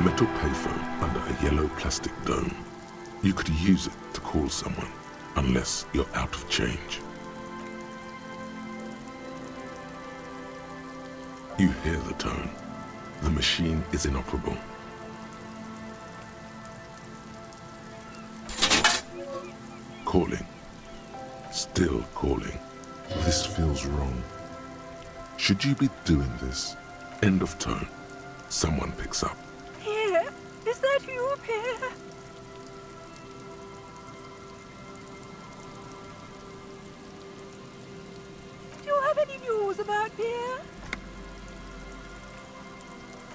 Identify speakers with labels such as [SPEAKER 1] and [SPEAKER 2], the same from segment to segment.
[SPEAKER 1] metal payphone under a yellow plastic dome. You could use it to call someone, unless you're out of change. You hear the tone. The machine is inoperable. Calling. Still calling. This feels wrong. Should you be doing this? End of tone. Someone picks up.
[SPEAKER 2] Pierre? Is that you, Pierre? Do you have any news about Pierre?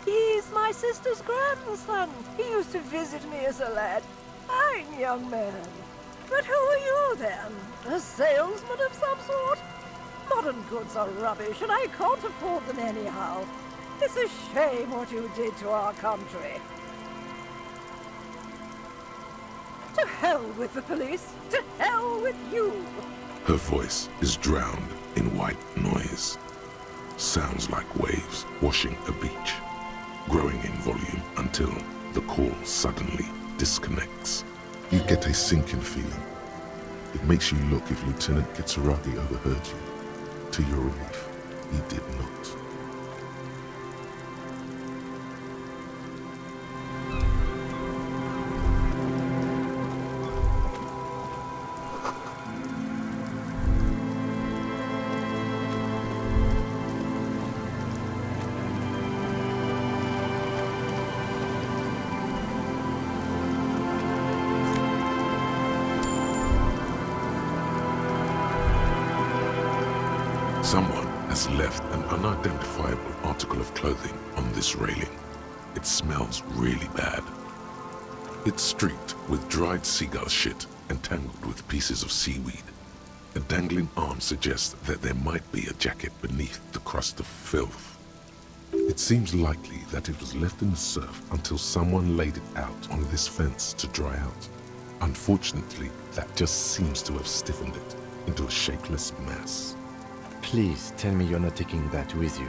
[SPEAKER 2] He's my sister's grandson. He used to visit me as a lad. Fine young man. But who are you then? A salesman of some sort? Modern goods are rubbish, and I can't afford them anyhow. It's a shame what you did to our country. To hell with the police. To hell with you.
[SPEAKER 1] Her voice is drowned in white noise. Sounds like waves washing a beach, growing in volume until the call suddenly disconnects. You get a sinking feeling. It makes you look if Lieutenant Kitsuragi overheard you. To your relief, he did not. Someone has left an unidentifiable article of clothing on this railing. It smells really bad. It's streaked with dried seagull shit and tangled with pieces of seaweed. A dangling arm suggests that there might be a jacket beneath the crust of filth. It seems likely that it was left in the surf until someone laid it out on this fence to dry out. Unfortunately, that just seems to have stiffened it into a shapeless mass.
[SPEAKER 3] Please tell me you're not taking that with you.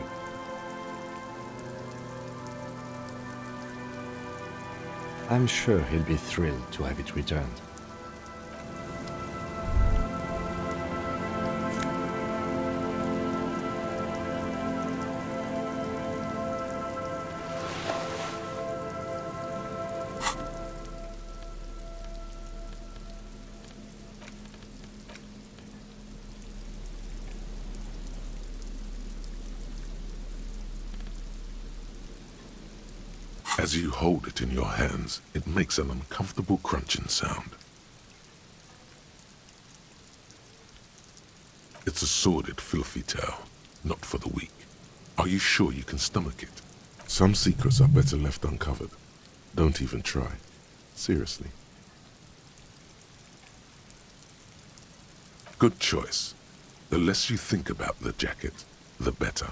[SPEAKER 3] I'm sure he'll be thrilled to have it returned.
[SPEAKER 1] As you hold it in your hands, it makes an uncomfortable crunching sound. It's a sordid, filthy tale, not for the weak. Are you sure you can stomach it? Some secrets are better left uncovered. Don't even try. Seriously. Good choice. The less you think about the jacket, the better.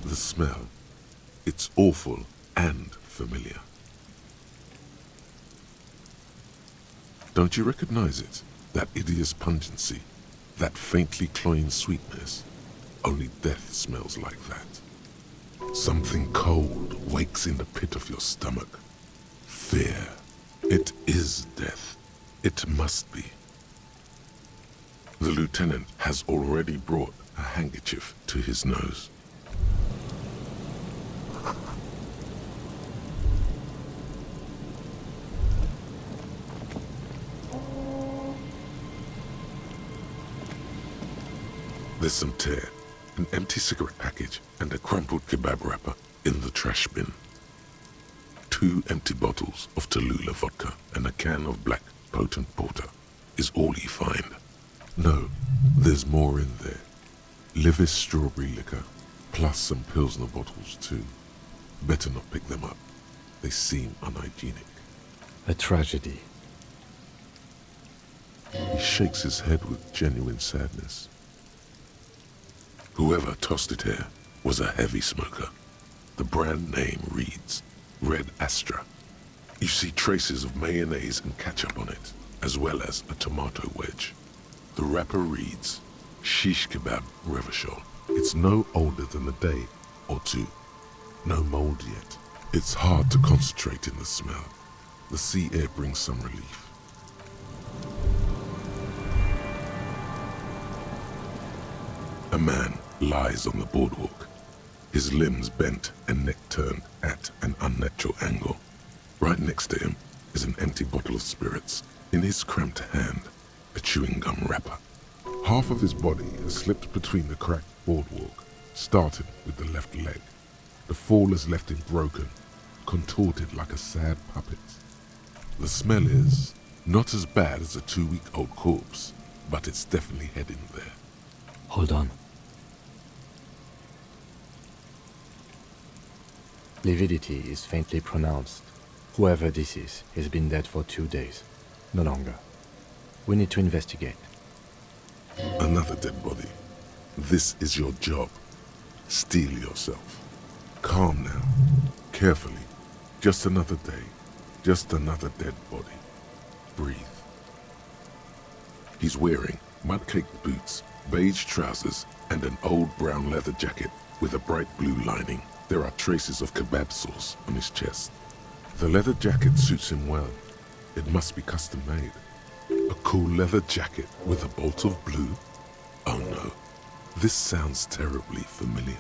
[SPEAKER 1] The smell It's awful and familiar. Don't you recognize it? That hideous pungency, that faintly cloying sweetness. Only death smells like that. Something cold wakes in the pit of your stomach. Fear. It is death. It must be. The lieutenant has already brought a handkerchief to his nose. There's some tear, an empty cigarette package, and a crumpled kebab wrapper in the trash bin. 2 empty bottles of Tallulah vodka and a can of black potent porter is all you find. No, there's more in there. Livis strawberry liquor, plus some Pilsner bottles too. Better not pick them up. They seem unhygienic.
[SPEAKER 3] A tragedy.
[SPEAKER 1] He shakes his head with genuine sadness. Whoever tossed it here was a heavy smoker. The brand name reads Red Astra. You see traces of mayonnaise and ketchup on it, as well as a tomato wedge. The wrapper reads Shish Kebab Revachol. It's no older than a day or two. No mold yet. It's hard to concentrate in the smell. The sea air brings some relief. A man lies on the boardwalk, his limbs bent and neck turned at an unnatural angle. Right next to him is an empty bottle of spirits. In his cramped hand, a chewing gum wrapper. Half of his body has slipped between the cracked boardwalk, starting with the left leg. The fall has left him broken, contorted like a sad puppet. The smell is not as bad as a 2-week-old corpse, but it's definitely heading there.
[SPEAKER 3] Hold on. Lividity is faintly pronounced. Whoever this is has been dead for 2 days. No longer. We need to investigate.
[SPEAKER 1] Another dead body. This is your job. Steel yourself. Calm now. Carefully. Just another day. Just another dead body. Breathe. He's wearing mud-caked boots, beige trousers, and an old brown leather jacket with a bright blue lining. There are traces of kebab sauce on his chest. The leather jacket suits him well. It must be custom made. A cool leather jacket with a bolt of blue? Oh no, this sounds terribly familiar.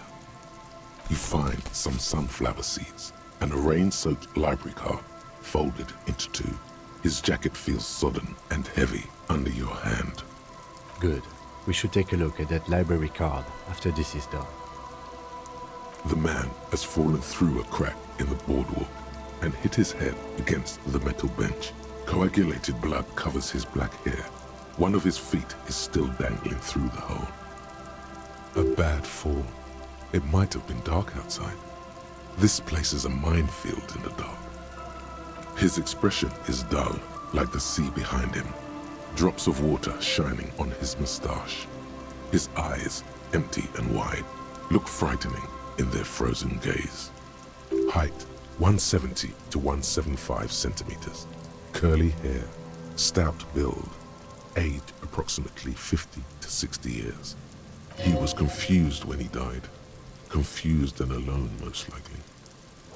[SPEAKER 1] You find some sunflower seeds and a rain-soaked library card folded into 2. His jacket feels sodden and heavy under your hand.
[SPEAKER 3] Good. We should take a look at that library card after this is done.
[SPEAKER 1] The man has fallen through a crack in the boardwalk and hit his head against the metal bench. Coagulated blood covers his black hair. One of his feet is still dangling through the hole. A bad fall. It might have been dark outside. This place is a minefield in the dark. His expression is dull, like the sea behind him. Drops of water shining on his mustache. His eyes, empty and wide, look frightening in their frozen gaze. Height, 170 to 175 centimeters. Curly hair, stout build. Age, approximately 50 to 60 years. He was confused when he died. Confused and alone, most likely.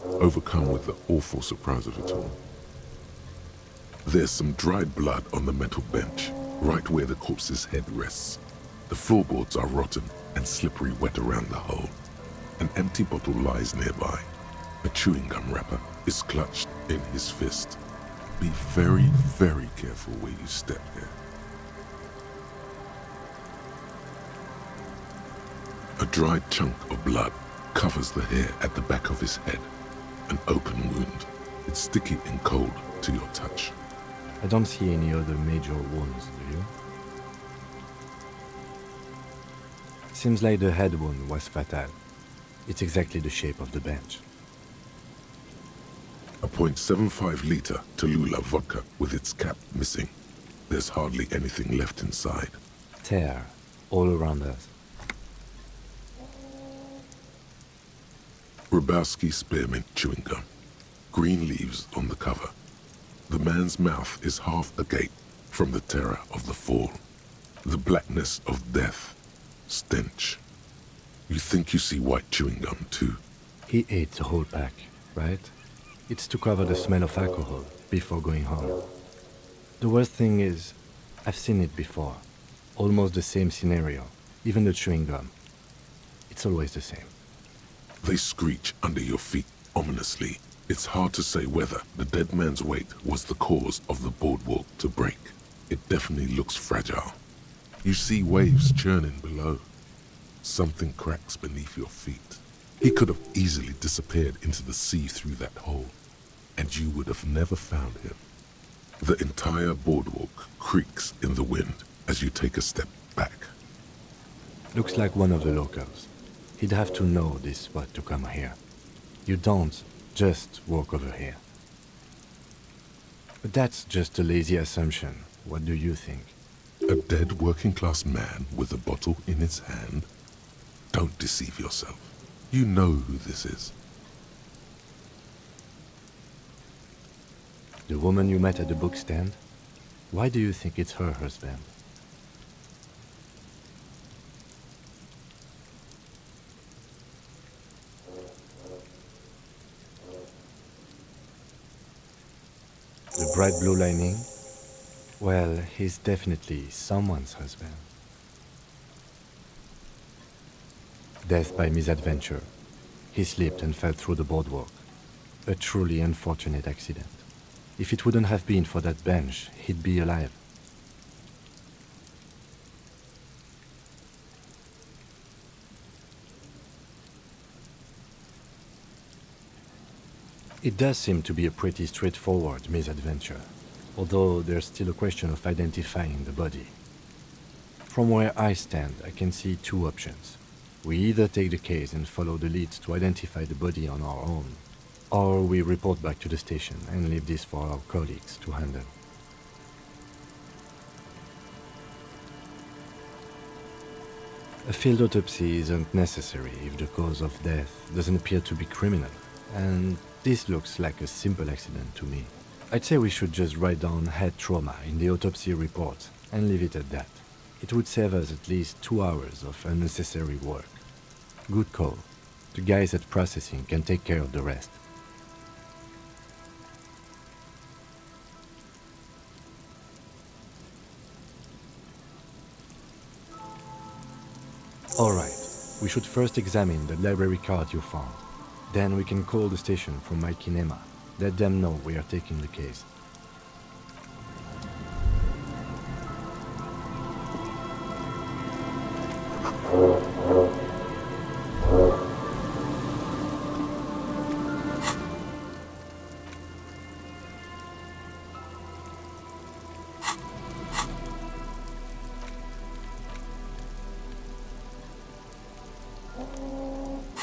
[SPEAKER 1] Overcome with the awful surprise of it all. There's some dried blood on the metal bench, right where the corpse's head rests. The floorboards are rotten and slippery wet around the hole. An empty bottle lies nearby. A chewing gum wrapper is clutched in his fist. Be very, very careful where you step here. A dried chunk of blood covers the hair at the back of his head. An open wound. It's sticky and cold to your touch.
[SPEAKER 3] I don't see any other major wounds, do you? Seems like the head wound was fatal. It's exactly the shape of the bench.
[SPEAKER 1] A .75 liter Tallulah vodka with its cap missing. There's hardly anything left inside.
[SPEAKER 3] Tear all around us.
[SPEAKER 1] Grabowski spearmint chewing gum. Green leaves on the cover. The man's mouth is half agape from the terror of the fall. The blackness of death. Stench. You think you see white chewing gum too?
[SPEAKER 3] He ate the whole pack, right? It's to cover the smell of alcohol before going home. The worst thing is, I've seen it before. Almost the same scenario, even the chewing gum. It's always the same.
[SPEAKER 1] They screech under your feet ominously. It's hard to say whether the dead man's weight was the cause of the boardwalk to break. It definitely looks fragile. You see waves churning below. Something cracks beneath your feet. He could have easily disappeared into the sea through that hole, and you would have never found him. The entire boardwalk creaks in the wind as you take a step back.
[SPEAKER 3] Looks like one of the locals. He'd have to know this spot to come here. You don't just walk over here. But that's just a lazy assumption. What do you think?
[SPEAKER 1] A dead working-class man with a bottle in his hand? Don't deceive yourself. You know who this is.
[SPEAKER 3] The woman you met at the book stand? Why do you think it's her husband? The bright blue lining? Well, he's definitely someone's husband. Death by misadventure. He slipped and fell through the boardwalk. A truly unfortunate accident. If it wouldn't have been for that bench, he'd be alive. It does seem to be a pretty straightforward misadventure, although there's still a question of identifying the body. From where I stand, I can see two options. We either take the case and follow the leads to identify the body on our own, or we report back to the station and leave this for our colleagues to handle. A field autopsy isn't necessary if the cause of death doesn't appear to be criminal, and this looks like a simple accident to me. I'd say we should just write down head trauma in the autopsy report and leave it at that. It would save us at least 2 hours of unnecessary work. Good call. The guys at processing can take care of the rest. Alright, we should first examine the library card you found. Then we can call the station from my kinema. Let them know we are taking the case.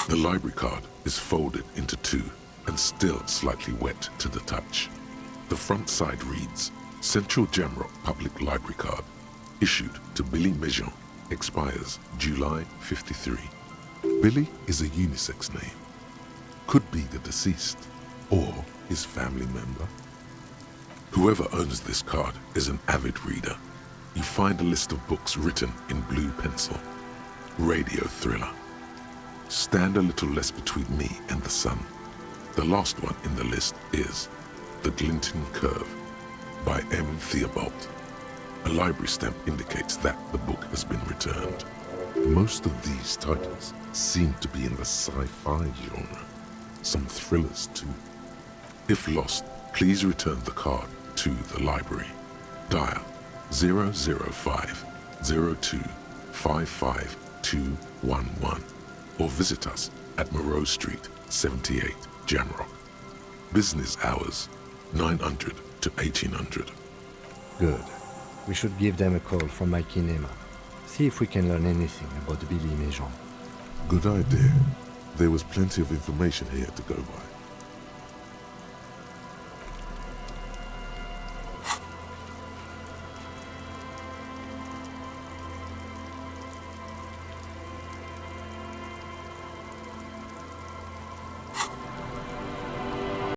[SPEAKER 1] The library card is folded into two and still slightly wet to the touch. The front side reads, Central Jamrock Public Library Card, issued to Billy Mejean, expires July 53. Billy is a unisex name. Could be the deceased or his family member. Whoever owns this card is an avid reader. You find a list of books written in blue pencil. Radio thriller. Stand a little less between me and the sun. The last one in the list is The Glinting Curve by M. Theobald. A library stamp indicates that the book has been returned. Most of these titles seem to be in the sci-fi genre. Some thrillers too. If lost, please return the card to the library. Dial 005 02 55211 or visit us at Moreau Street, 78, Jamrock. Business hours, 900 to 1800.
[SPEAKER 3] Good. We should give them a call from my kinema. See if we can learn anything about Billy Mejean.
[SPEAKER 1] Good idea. There was plenty of information here to go by.